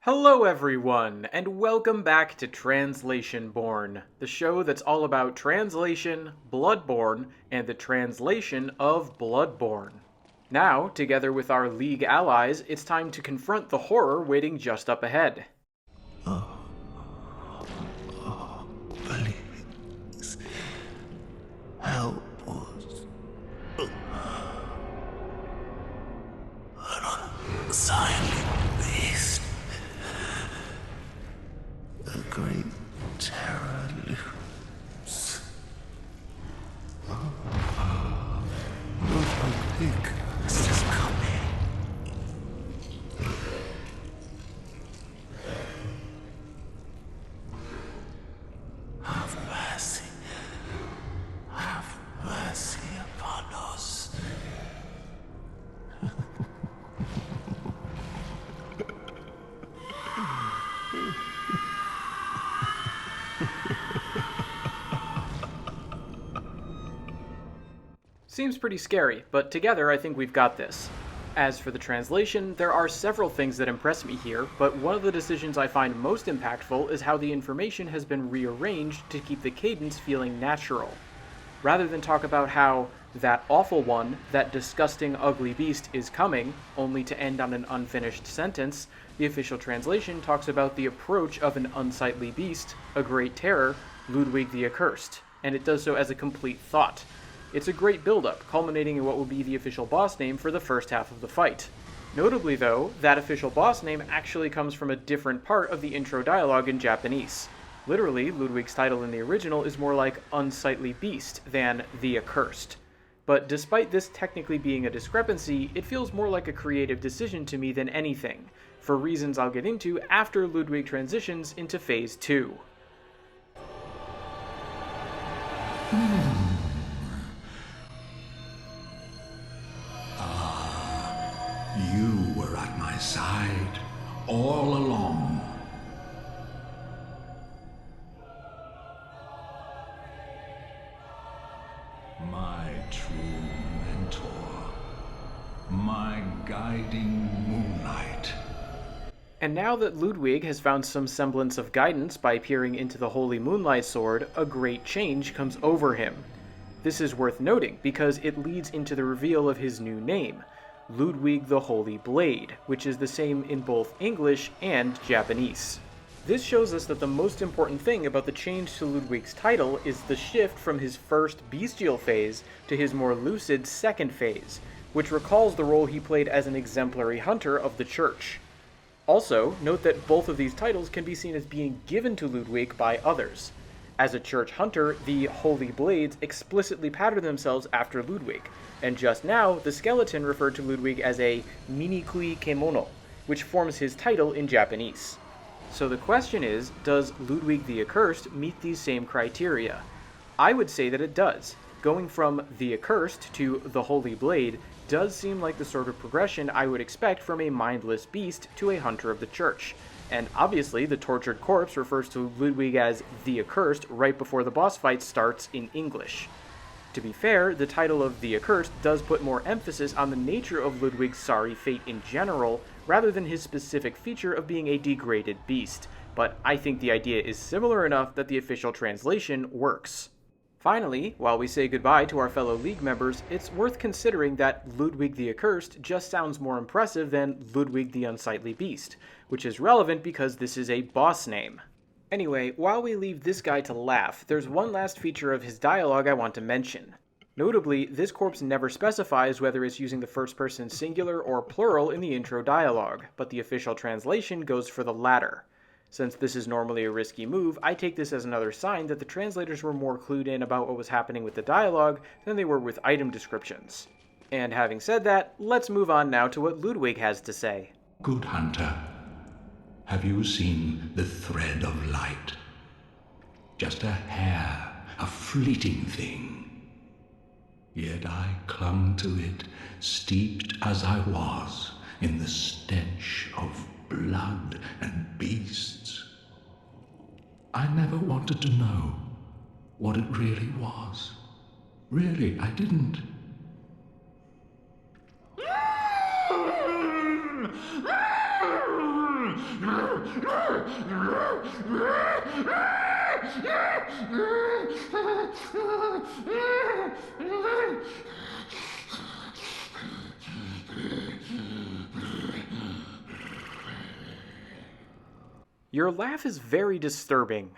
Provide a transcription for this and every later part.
Hello everyone, and welcome back to Translationborne, the show that's all about translation, Bloodborne, and the translation of Bloodborne. Now, together with our League allies, it's time to confront the horror waiting just up ahead. Please, help us. An unsightly beast. A great terror looms. Ludwig is coming. Have mercy. Have mercy upon us. Seems pretty scary, but together I think we've got this. As for the translation, there are several things that impress me here, but one of the decisions I find most impactful is how the information has been rearranged to keep the cadence feeling natural. Rather than talk about how that awful one, that disgusting ugly beast is coming, only to end on an unfinished sentence, the official translation talks about the approach of an unsightly beast, a great terror, Ludwig the Accursed, and it does so as a complete thought. It's a great build-up, culminating in what will be the official boss name for the first half of the fight. Notably though, that official boss name actually comes from a different part of the intro dialogue in Japanese. Literally, Ludwig's title in the original is more like Unsightly Beast than The Accursed. But despite this technically being a discrepancy, it feels more like a creative decision to me than anything, for reasons I'll get into after Ludwig transitions into Phase 2. You were at my side all along. My true mentor, my guiding moonlight. And now that Ludwig has found some semblance of guidance by peering into the Holy Moonlight Sword, a great change comes over him. This is worth noting because it leads into the reveal of his new name, Ludwig the Holy Blade, which is the same in both English and Japanese. This shows us that the most important thing about the change to Ludwig's title is the shift from his first bestial phase to his more lucid second phase, which recalls the role he played as an exemplary hunter of the Church. Also, note that both of these titles can be seen as being given to Ludwig by others. As a Church hunter, the Holy Blades explicitly pattern themselves after Ludwig, and just now, the skeleton referred to Ludwig as a minikui kemono, which forms his title in Japanese. So the question is, does Ludwig the Accursed meet these same criteria? I would say that it does. Going from the Accursed to the Holy Blade does seem like the sort of progression I would expect from a mindless beast to a hunter of the Church. And obviously, the tortured corpse refers to Ludwig as the Accursed right before the boss fight starts in English. To be fair, the title of The Accursed does put more emphasis on the nature of Ludwig's sorry fate in general, rather than his specific feature of being a degraded beast, but I think the idea is similar enough that the official translation works. Finally, while we say goodbye to our fellow League members, it's worth considering that Ludwig the Accursed just sounds more impressive than Ludwig the Unsightly Beast, which is relevant because this is a boss name. Anyway, while we leave this guy to laugh, there's one last feature of his dialogue I want to mention. Notably, this corpse never specifies whether it's using the first person singular or plural in the intro dialogue, but the official translation goes for the latter. Since this is normally a risky move, I take this as another sign that the translators were more clued in about what was happening with the dialogue than they were with item descriptions. And having said that, let's move on now to what Ludwig has to say. Good hunter, have you seen the thread of light? Just a hair, a fleeting thing. Yet I clung to it, steeped as I was in the stench of blood and beasts. I never wanted to know what it really was. Really, I didn't. Your laugh is very disturbing.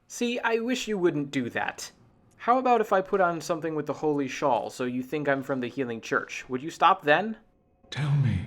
See, I wish you wouldn't do that. How about if I put on something with the holy shawl so you think I'm from the healing church? Would you stop then? Tell me,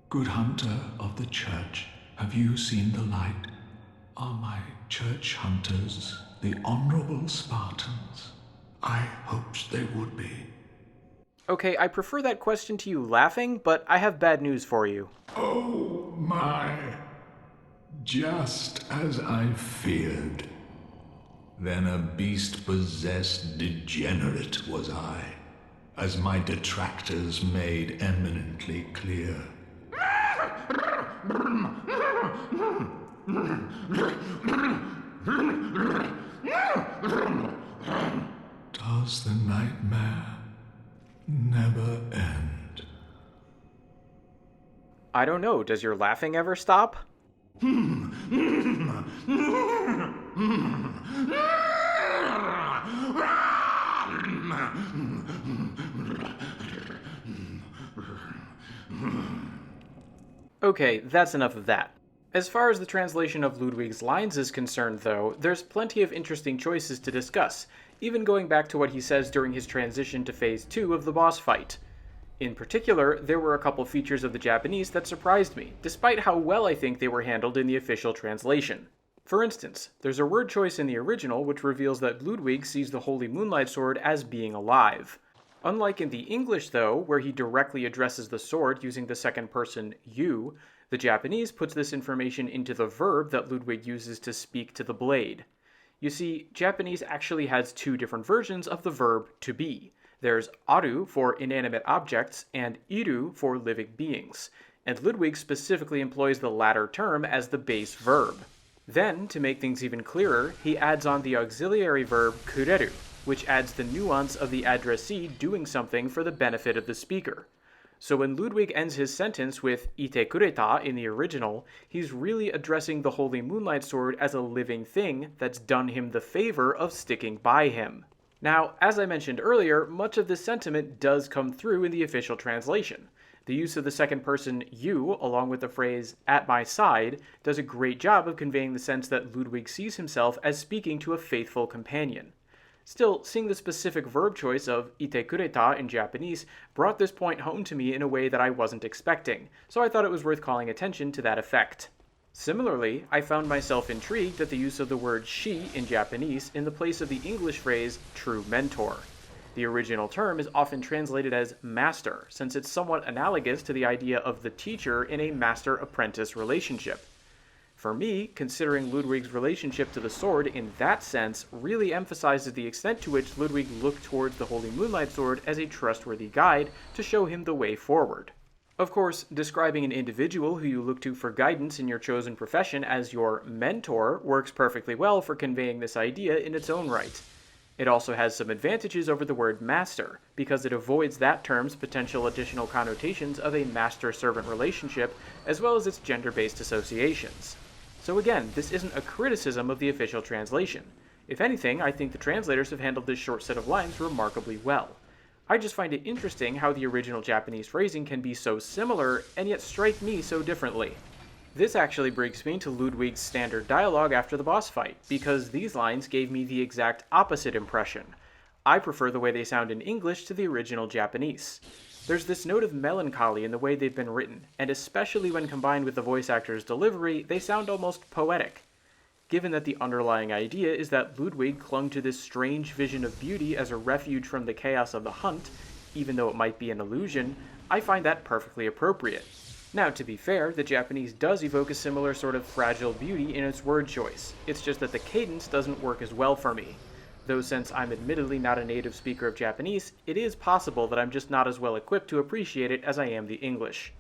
good hunter of the church, have you seen the light? Are my church hunters the honorable Spartans? I hoped they would be. Okay, I prefer that question to you laughing, but I have bad news for you. Oh my! Just as I feared. Then a beast-possessed degenerate was I, as my detractors made eminently clear. Does the nightmare never end? I don't know, does your laughing ever stop? Okay, that's enough of that. As far as the translation of Ludwig's lines is concerned, though, there's plenty of interesting choices to discuss, even going back to what he says during his transition to Phase 2 of the boss fight. In particular, there were a couple features of the Japanese that surprised me, despite how well I think they were handled in the official translation. For instance, there's a word choice in the original which reveals that Ludwig sees the Holy Moonlight Sword as being alive. Unlike in the English, though, where he directly addresses the sword using the second person you, the Japanese puts this information into the verb that Ludwig uses to speak to the blade. You see, Japanese actually has two different versions of the verb to be. There's aru for inanimate objects and iru for living beings, and Ludwig specifically employs the latter term as the base verb. Then, to make things even clearer, he adds on the auxiliary verb kureru, which adds the nuance of the addressee doing something for the benefit of the speaker. So when Ludwig ends his sentence with ite kureta in the original, he's really addressing the Holy Moonlight Sword as a living thing that's done him the favor of sticking by him. Now, as I mentioned earlier, much of this sentiment does come through in the official translation. The use of the second person you, along with the phrase at my side, does a great job of conveying the sense that Ludwig sees himself as speaking to a faithful companion. Still, seeing the specific verb choice of ite kureta in Japanese brought this point home to me in a way that I wasn't expecting, so I thought it was worth calling attention to that effect. Similarly, I found myself intrigued at the use of the word she in Japanese in the place of the English phrase true mentor. The original term is often translated as master, since it's somewhat analogous to the idea of the teacher in a master-apprentice relationship. For me, considering Ludwig's relationship to the sword in that sense really emphasizes the extent to which Ludwig looked towards the Holy Moonlight Sword as a trustworthy guide to show him the way forward. Of course, describing an individual who you look to for guidance in your chosen profession as your mentor works perfectly well for conveying this idea in its own right. It also has some advantages over the word master, because it avoids that term's potential additional connotations of a master-servant relationship, as well as its gender-based associations. So again, this isn't a criticism of the official translation. If anything, I think the translators have handled this short set of lines remarkably well. I just find it interesting how the original Japanese phrasing can be so similar, and yet strike me so differently. This actually brings me to Ludwig's standard dialogue after the boss fight, because these lines gave me the exact opposite impression. I prefer the way they sound in English to the original Japanese. There's this note of melancholy in the way they've been written, and especially when combined with the voice actor's delivery, they sound almost poetic. Given that the underlying idea is that Ludwig clung to this strange vision of beauty as a refuge from the chaos of the hunt, even though it might be an illusion, I find that perfectly appropriate. Now, to be fair, the Japanese does evoke a similar sort of fragile beauty in its word choice. It's just that the cadence doesn't work as well for me. though since I'm admittedly not a native speaker of Japanese, it is possible that I'm just not as well equipped to appreciate it as I am the English.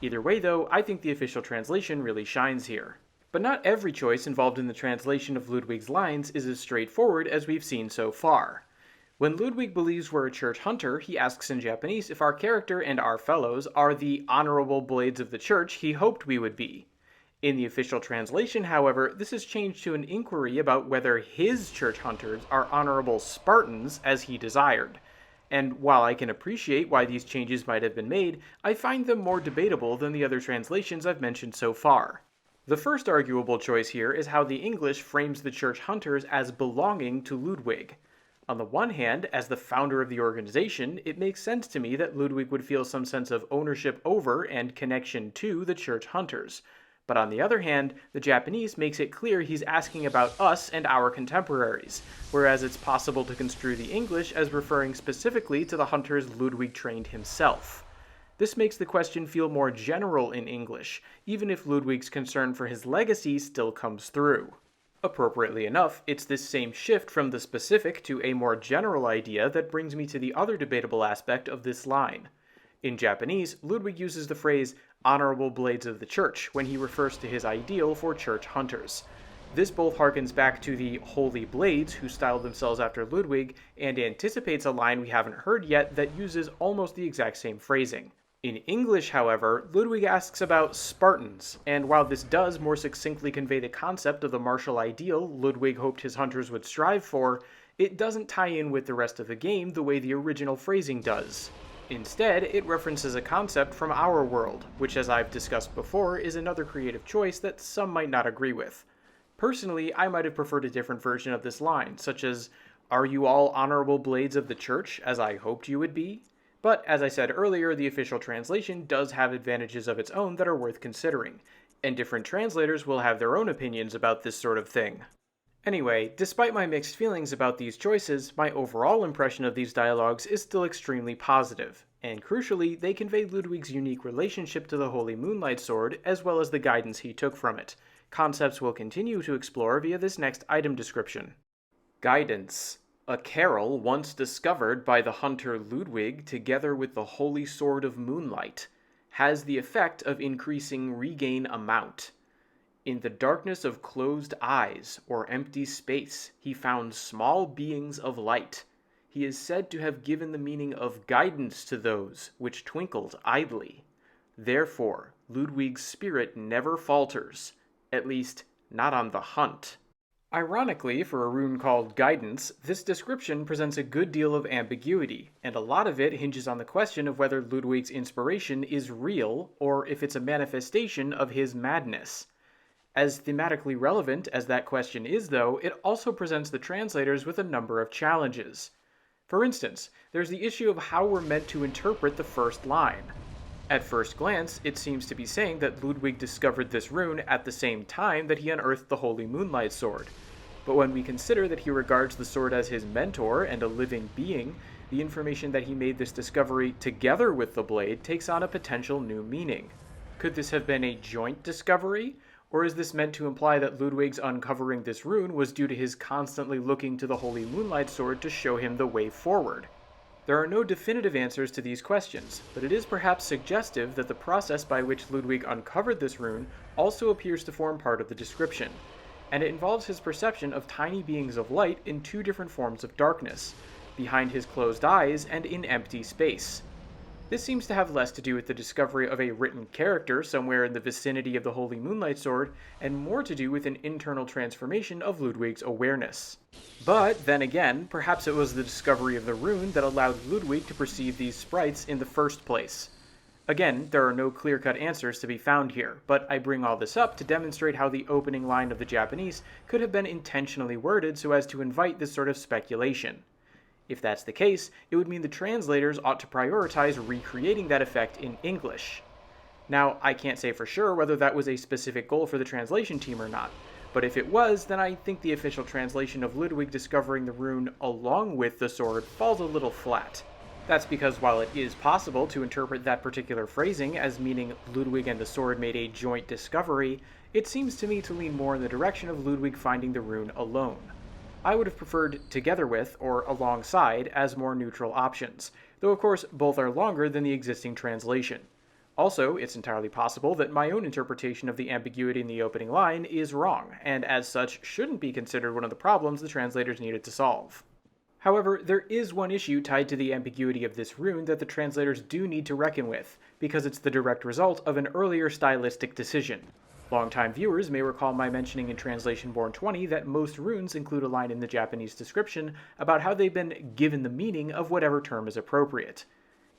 Either way though, I think the official translation really shines here. But not every choice involved in the translation of Ludwig's lines is as straightforward as we've seen so far. When Ludwig believes we're a church hunter, he asks in Japanese if our character and our fellows are the honorable blades of the church he hoped we would be. In the official translation, however, this is changed to an inquiry about whether his church hunters are honorable Spartans as he desired. And while I can appreciate why these changes might have been made, I find them more debatable than the other translations I've mentioned so far. The first arguable choice here is how the English frames the church hunters as belonging to Ludwig. On the one hand, as the founder of the organization, it makes sense to me that Ludwig would feel some sense of ownership over and connection to the church hunters. But on the other hand, the Japanese makes it clear he's asking about us and our contemporaries, whereas it's possible to construe the English as referring specifically to the hunters Ludwig trained himself. This makes the question feel more general in English, even if Ludwig's concern for his legacy still comes through. Appropriately enough, it's this same shift from the specific to a more general idea that brings me to the other debatable aspect of this line. In Japanese, Ludwig uses the phrase honorable blades of the church when he refers to his ideal for church hunters. This both harkens back to the Holy Blades, who styled themselves after Ludwig, and anticipates a line we haven't heard yet that uses almost the exact same phrasing. In English, however, Ludwig asks about Spartans, and while this does more succinctly convey the concept of the martial ideal Ludwig hoped his hunters would strive for, it doesn't tie in with the rest of the game the way the original phrasing does. Instead, it references a concept from our world, which, as I've discussed before, is another creative choice that some might not agree with. Personally, I might have preferred a different version of this line, such as, "Are you all honorable blades of the church, as I hoped you would be?" But, as I said earlier, the official translation does have advantages of its own that are worth considering, and different translators will have their own opinions about this sort of thing. Anyway, despite my mixed feelings about these choices, my overall impression of these dialogues is still extremely positive, and crucially, they convey Ludwig's unique relationship to the Holy Moonlight Sword, as well as the guidance he took from it, concepts we'll continue to explore via this next item description. Guidance. A carol once discovered by the hunter Ludwig together with the Holy Sword of Moonlight has the effect of increasing regain amount. In the darkness of closed eyes or empty space, he found small beings of light. He is said to have given the meaning of guidance to those which twinkled idly. Therefore, Ludwig's spirit never falters, at least not on the hunt. Ironically, for a rune called Guidance, this description presents a good deal of ambiguity, and a lot of it hinges on the question of whether Ludwig's inspiration is real, or if it's a manifestation of his madness. As thematically relevant as that question is, though, it also presents the translators with a number of challenges. For instance, there's the issue of how we're meant to interpret the first line. At first glance, it seems to be saying that Ludwig discovered this rune at the same time that he unearthed the Holy Moonlight Sword. But when we consider that he regards the sword as his mentor and a living being, the information that he made this discovery together with the blade takes on a potential new meaning. Could this have been a joint discovery? Or is this meant to imply that Ludwig's uncovering this rune was due to his constantly looking to the Holy Moonlight Sword to show him the way forward? There are no definitive answers to these questions, but it is perhaps suggestive that the process by which Ludwig uncovered this rune also appears to form part of the description, and it involves his perception of tiny beings of light in two different forms of darkness, behind his closed eyes and in empty space. This seems to have less to do with the discovery of a written character somewhere in the vicinity of the Holy Moonlight Sword, and more to do with an internal transformation of Ludwig's awareness. But, then again, perhaps it was the discovery of the rune that allowed Ludwig to perceive these sprites in the first place. Again, there are no clear-cut answers to be found here, but I bring all this up to demonstrate how the opening line of the Japanese could have been intentionally worded so as to invite this sort of speculation. If that's the case, it would mean the translators ought to prioritize recreating that effect in English. Now, I can't say for sure whether that was a specific goal for the translation team or not, but if it was, then I think the official translation of Ludwig discovering the rune along with the sword falls a little flat. That's because while it is possible to interpret that particular phrasing as meaning Ludwig and the sword made a joint discovery, it seems to me to lean more in the direction of Ludwig finding the rune alone. I would have preferred together with or alongside as more neutral options, though of course both are longer than the existing translation. Also, it's entirely possible that my own interpretation of the ambiguity in the opening line is wrong, and as such shouldn't be considered one of the problems the translators needed to solve. However, there is one issue tied to the ambiguity of this rune that the translators do need to reckon with, because it's the direct result of an earlier stylistic decision. Longtime viewers may recall my mentioning in Translationborne 20 that most runes include a line in the Japanese description about how they've been given the meaning of whatever term is appropriate.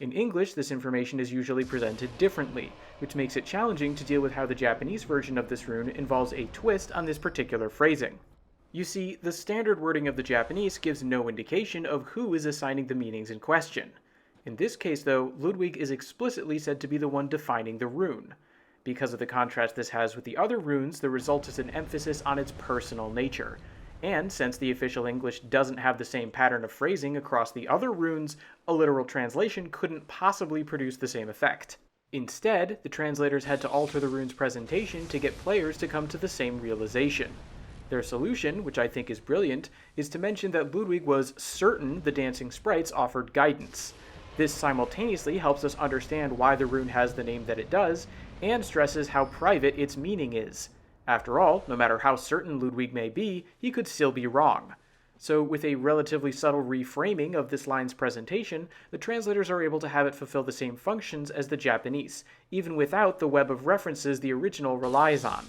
In English, this information is usually presented differently, which makes it challenging to deal with how the Japanese version of this rune involves a twist on this particular phrasing. You see, the standard wording of the Japanese gives no indication of who is assigning the meanings in question. In this case, though, Ludwig is explicitly said to be the one defining the rune. Because of the contrast this has with the other runes, the result is an emphasis on its personal nature. And since the official English doesn't have the same pattern of phrasing across the other runes, a literal translation couldn't possibly produce the same effect. Instead, the translators had to alter the rune's presentation to get players to come to the same realization. Their solution, which I think is brilliant, is to mention that Ludwig was certain the dancing sprites offered guidance. This simultaneously helps us understand why the rune has the name that it does, and stresses how private its meaning is. After all, no matter how certain Ludwig may be, he could still be wrong. So with a relatively subtle reframing of this line's presentation, the translators are able to have it fulfill the same functions as the Japanese, even without the web of references the original relies on.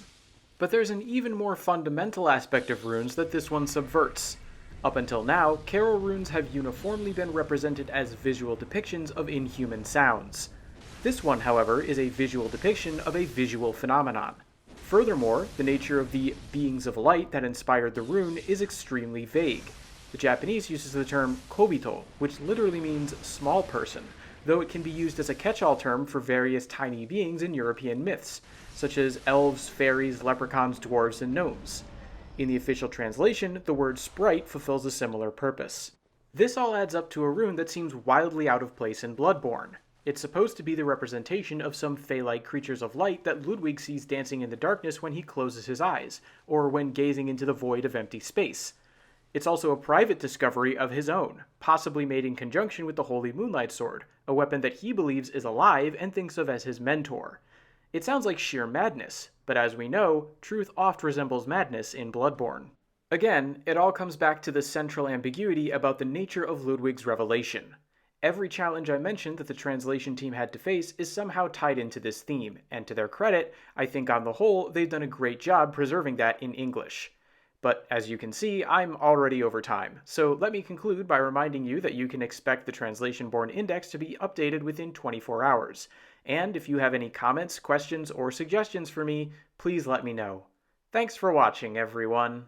But there's an even more fundamental aspect of runes that this one subverts. Up until now, carol runes have uniformly been represented as visual depictions of inhuman sounds. This one, however, is a visual depiction of a visual phenomenon. Furthermore, the nature of the beings of light that inspired the rune is extremely vague. The Japanese uses the term kobito, which literally means small person, though it can be used as a catch-all term for various tiny beings in European myths, such as elves, fairies, leprechauns, dwarves, and gnomes. In the official translation, the word sprite fulfills a similar purpose. This all adds up to a rune that seems wildly out of place in Bloodborne. It's supposed to be the representation of some fey-like creatures of light that Ludwig sees dancing in the darkness when he closes his eyes, or when gazing into the void of empty space. It's also a private discovery of his own, possibly made in conjunction with the Holy Moonlight Sword, a weapon that he believes is alive and thinks of as his mentor. It sounds like sheer madness, but as we know, truth oft resembles madness in Bloodborne. Again, it all comes back to the central ambiguity about the nature of Ludwig's revelation. Every challenge I mentioned that the translation team had to face is somehow tied into this theme, and to their credit, I think on the whole, they've done a great job preserving that in English. But as you can see, I'm already over time, so let me conclude by reminding you that you can expect the Translationborne Index to be updated within 24 hours. And if you have any comments, questions, or suggestions for me, please let me know. Thanks for watching, everyone.